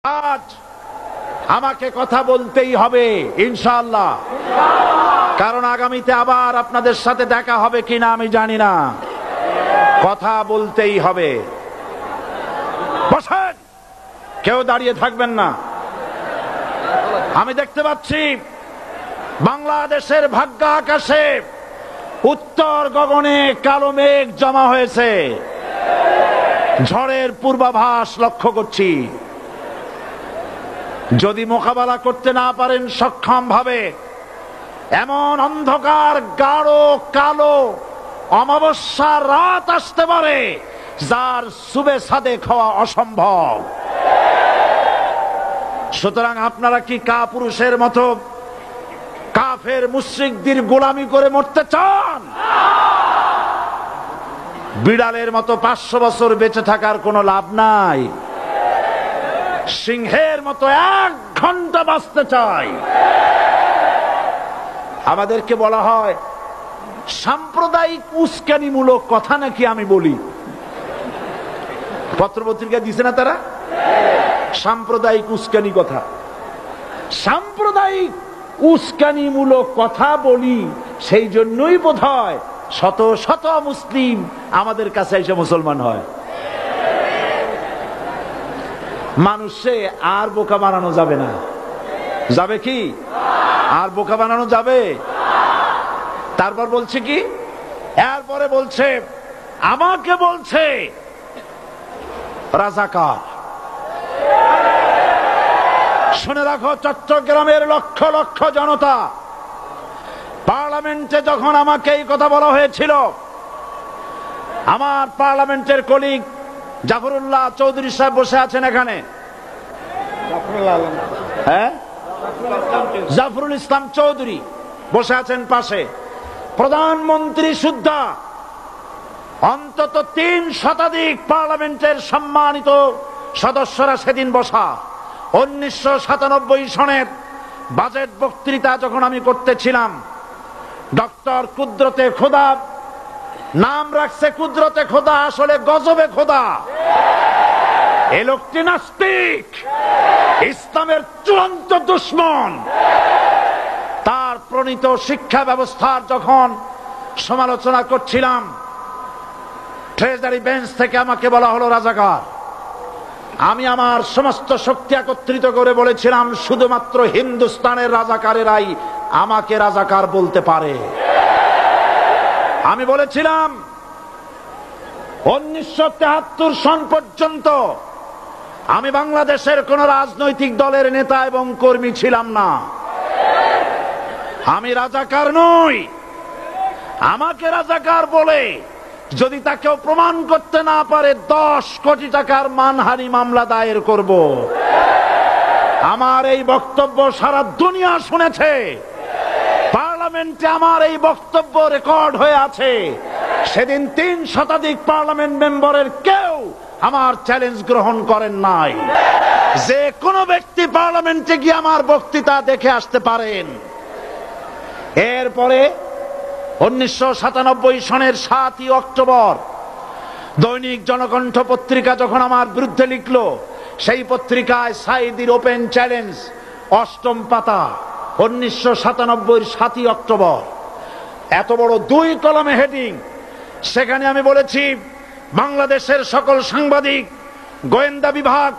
আজ আমাকে কথা বলতেই হবে ইনশাআল্লাহ, কারণ আগামীতে আবার আপনাদের সাথে দেখা হবে কিনা আমি জানি না। কথা বলতেই হবে। বসেন, কেউ দাঁড়িয়ে থাকবেন না। আমি দেখতে পাচ্ছি বাংলাদেশের ভাগ্য আকাশে উত্তর গগনে কালো মেঘ জমা হয়েছে, ঝড়ের পূর্বাভাস লক্ষ্য করছি। যদি মোকাবেলা করতে না পারেন সক্ষম ভাবে, এমন অন্ধকার গাঢ় কালো অমাবস্যার রাত আসতে পারে যার সুবে সাদেক হওয়া অসম্ভব। সুতরাং আপনারা কি কাপুরুষের মতো কাফের মুশরিকদের গোলামি করে মরতে চান? বিড়ালের মতো 500 বছর বেঁচে থাকার কোনো লাভ নাই। সিংহের মতো 1 ঘন্টা বাঁচতে চাই। আমাদেরকে বলা হয় সাম্প্রদায়িক উস্কানিমূলক কথা নাকি আমি বলি। পত্রপত্রিকা দিছে না তারা? সাম্প্রদায়িক উস্কানি কথা, সাম্প্রদায়িক উস্কানিমূলক কথা বলি। সেই জন্যই বোধহয় শত শত মুসলিম আমাদের কাছে এসে মুসলমান হয়। মানুষে আর বোকা বানানো যাবে না। যাবে কি? আর বোকা বানানো যাবে? তারপর বলছে কি, এরপরে বলছে আমাকে বলছে রাজাকার। শুনে রাখো চট্টগ্রামের লক্ষ লক্ষ জনতা, পার্লামেন্টে যখন আমাকে এই কথা বলা হয়েছিল, আমার পার্লামেন্টের কলিগ জাফরুল্লাহ চৌধুরী সাহেব বসে আছেন এখানে, হ্যাঁ, জাফরুল ইসলাম চৌধুরী বসে আছেন পাশে, প্রধানমন্ত্রী সুদ্ধা, অন্তত 3 শতাধিক পার্লামেন্টের সম্মানিত সদস্যরা সেদিন বসা। 1997 সনের বাজেট বক্তৃতা যখন আমি করতেছিলাম, ডক্টর কুদরতে খোদা, নাম রাখছে কুদরতে খোদা, আসলে গজবে খোদা। এই লোকটি নাস্তিক, ইসলামের চূড়ান্ত দুশমন। তার প্রণীত শিক্ষা ব্যবস্থার যখন সমালোচনা করছিলাম, ট্রেজারি বেঞ্চ থেকে আমাকে বলা হলো রাজাকার। আমি আমার সমস্ত শক্তি একত্রিত করে বলেছিলাম শুধুমাত্র হিন্দুস্তানের রাজাকারেরাই আমাকে রাজাকার বলতে পারে। আমি বলেছিলাম 1973 সন পর্যন্ত আমি বাংলাদেশের কোন রাজনৈতিক দলের নেতা এবং কর্মী ছিলাম না। আমি রাজাকার নই। আমাকে রাজাকার বলে যদি তাকেও প্রমাণ করতে না পারে 10 কোটি টাকার মানহানি মামলা দায়ের করব। আমার এই বক্তব্য সারা দুনিয়া শুনেছে। পার্লামেন্টে আমার এই বক্তব্য রেকর্ড হয়ে আছে। সেদিন 3 শতাধিক পার্লামেন্ট মেম্বারের কেউ আমার চ্যালেঞ্জ গ্রহণ করেন নাই। যে কোনো ব্যক্তি পার্লামেন্টে গিয়ে আমার বক্তৃতা দেখে আসতে পারেন। এরপরে 1997 সনের 7ই অক্টোবর দৈনিক জনকণ্ঠ পত্রিকা যখন আমার বিরুদ্ধে লিখলো, সেই পত্রিকায় সাইদির ওপেন চ্যালেঞ্জ 8ম পাতা, 1997 7ই অক্টোবর, এত বড় 2 কলমে হেডিং। সেখানে আমি বলেছি বাংলাদেশের সকল সাংবাদিক, গোয়েন্দা বিভাগ,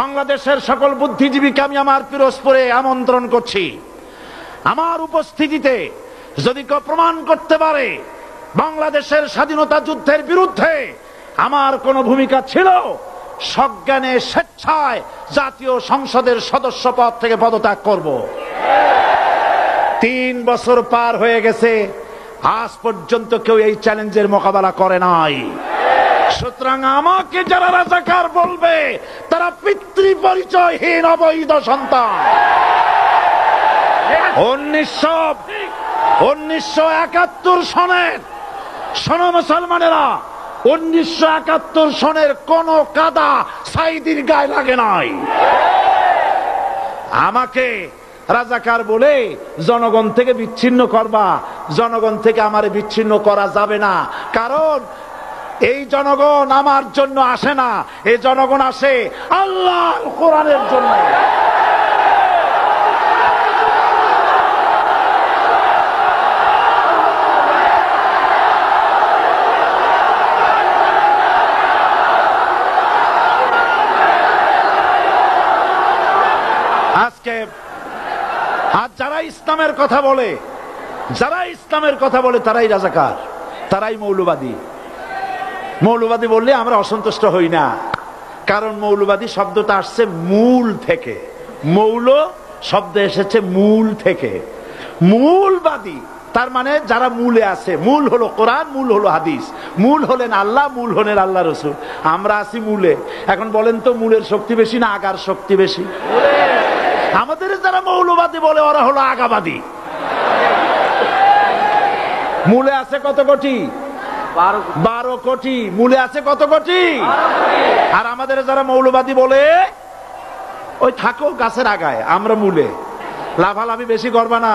বাংলাদেশের সকল বুদ্ধিজীবীকে আমি আমার পিরোজপুরে আমন্ত্রণ করছি। আমার উপস্থিতিতে যদি কেউ প্রমাণ করতে পারে বাংলাদেশের স্বাধীনতা যুদ্ধের বিরুদ্ধে আমার কোনো ভূমিকা ছিল, সজ্ঞানে স্বেচ্ছায় জাতীয় সংসদের সদস্য পদ থেকে পদত্যাগ করব। 3 বছর পার হয়ে গেছে, আজ পর্যন্ত কেউ এই চ্যালেঞ্জের মোকাবেলা করে নাই। সুতরাং আমাকে যারা রাজাকার বলবে তারা পিতৃ পরিচয়হীন অবৈধ সন্তান। 1971 সনের, শোনো মুসলমানেরা, 1971 সনের কোন কাদা সাইদির গায়ে লাগে নাই। আমাকে রাজাকার বলে জনগণ থেকে বিচ্ছিন্ন করবা, জনগণ থেকে আমারে বিচ্ছিন্ন করা যাবে না। কারণ এই জনগণ আমার জন্য আসে না, এই জনগণ আসে আল্লাহর কোরআনের জন্য। আজকে আর যারা ইসলামের কথা বলে, তারাই রাজাকার, তারাই মৌলবাদী। মৌলবাদী বললে আমরা অসন্তুষ্ট হই না, কারণ মৌলবাদী শব্দটা আসছে মূল থেকে। মৌল শব্দ এসেছে মূল থেকে। মূলবাদী তার মানে যারা মূলে আছে। মূল হলো কোরআন, মূল হলো হাদিস, মূল হলেন আল্লাহ, মূল হলেন আল্লাহ রসুল। আমরা আছি মূলে। এখন বলেন তো মূলের শক্তি বেশি না আগার শক্তি বেশি? আমাদের যারা মৌলবাদী বলে ওরা হলো আগাবাদী। মূলে আছে কত কোটি? 12 কোটি। মূলে আছে কত কোটি? আর আমাদের যারা মৌলবাদী বলে ওই থাকো গাছের আগায়, আমরা মূলে। লাভালাভি বেশি করবা না,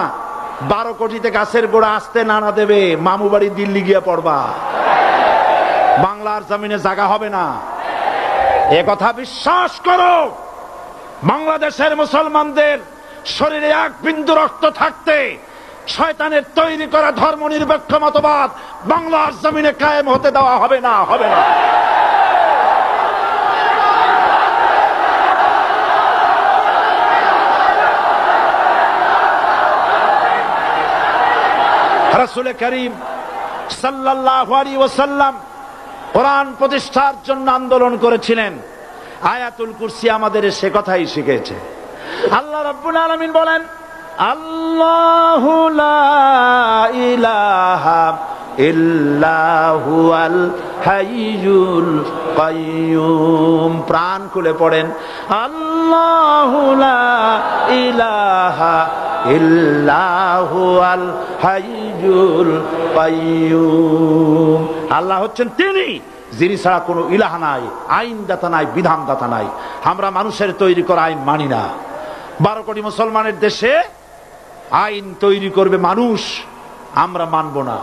12 কোটিতে গাছের গোড়া আসতে নানা দেবে, মামু বাড়ি দিল্লি গিয়ে পড়বা, বাংলার জমিনে জায়গা হবে না। এ কথা বিশ্বাস করো। বাংলাদেশের মুসলমানদের শরীরে এক বিন্দু রক্ত থাকতে শয়তানের তৈরি করা ধর্ম নিরপেক্ষ মতবাদ বাংলার জমিনে কায়েম হতে দেওয়া হবে না, হবে না। রাসূল করিম সাল্লাল্লাহু আলাইহি ওয়াসাল্লাম কোরআন প্রতিষ্ঠার জন্য আন্দোলন করেছিলেন। আয়াতুল কুরসি আমাদের সে কথাই শিখেছে। আল্লাহ রাব্বুল আলামিন বলেন, আল্লাহু লা ইলাহা ইল্লা হুয়াল হাইয়ুল কাইয়্যুম। প্রাণ খুলে পড়েন, আল্লাহু লা ইলাহা ইল্লা হুয়াল হাইয়ুল কাইয়্যুম। আল্লাহ হচ্ছেন তিনি, যিনি ছাড়া কোনো ইলাহ নাই, আইনদাতা নাই, বিধানদাতা নাই। আমরা মানুষের তৈরি করা আইন মানি না। 12 কোটি মুসলমানের দেশে আইন তৈরি করবে মানুষ, আমরা মানব না।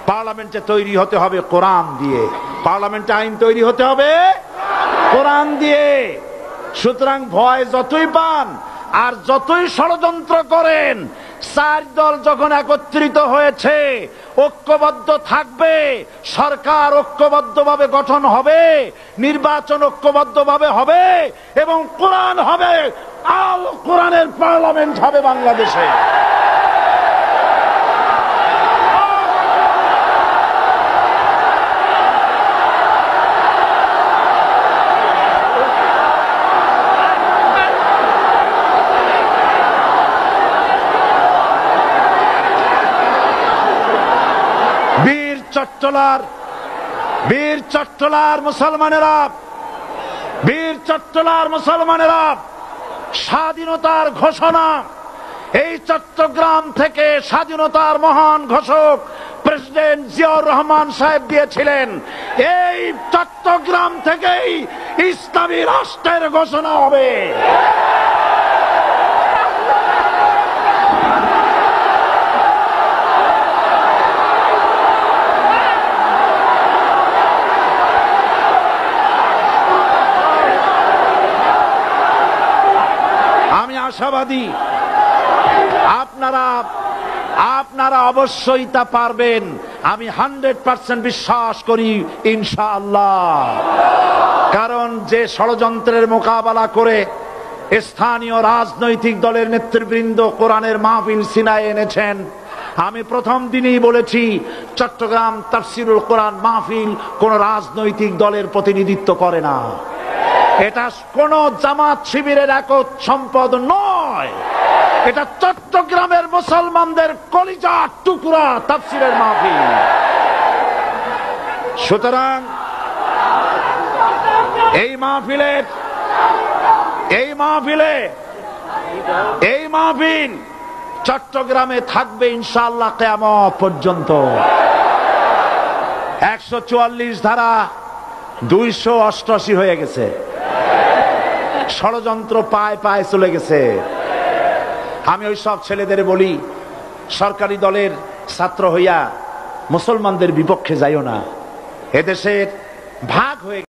পার্লামেন্টে তৈরি হতে হবে কোরআন দিয়ে, পার্লামেন্টে আইন তৈরি হতে হবে কোরআন দিয়ে। সুতরাং ভয় যতই পান আর যতই ষড়যন্ত্র করেন, 4 দল যখন একত্রিত হয়েছে, ঐক্যবদ্ধ থাকবে, সরকার ঐক্যবদ্ধভাবে গঠন হবে, নির্বাচন ঐক্যবদ্ধভাবে হবে এবং কোরআন হবে, আল কোরআনের পার্লামেন্ট হবে বাংলাদেশে। বীর চট্টলার মুসলমানেরা স্বাধীনতার ঘোষণা, এই চট্টগ্রাম থেকে স্বাধীনতার মহান ঘোষক প্রেসিডেন্ট জিয়াউর রহমান সাহেব দিয়েছিলেন। এই চট্টগ্রাম থেকেই ইসলামী রাষ্ট্রের ঘোষণা হবে। আশাবাদী আপনারা অবশ্যই তা পারবেন। আমি 100% বিশ্বাস করি ইনশাআল্লাহ। কারণ যে ষড়যন্ত্রের মোকাবেলা করে স্থানীয় রাজনৈতিক দলের নেতৃবৃন্দ কোরআনের মাহফিল সিনায় এনেছেন, আমি প্রথম দিনেই বলেছি চট্টগ্রাম তাফসিরুল কোরআন মাহফিল কোন রাজনৈতিক দলের প্রতিনিধিত্ব করে না। এটা কোন জামাত শিবিরের একক সম্পদ নয়, এটা চট্টগ্রামের মুসলমানদের কলিজার টুকরা তাফসিরের মাহফিল। সুতরাং এই মাহফিল চট্টগ্রামে থাকবে ইনশাআল্লাহ কিয়ামত পর্যন্ত। 144 ধারা 288 হয়ে গেছে, ষড়যন্ত্র পায় পায় চলে গেছে। আমি ওই সব ছেলেদের বলি, সরকারি দলের ছাত্র হইয়া মুসলমানদের বিপক্ষে যাইও না। এদেশের ভাগ হয়ে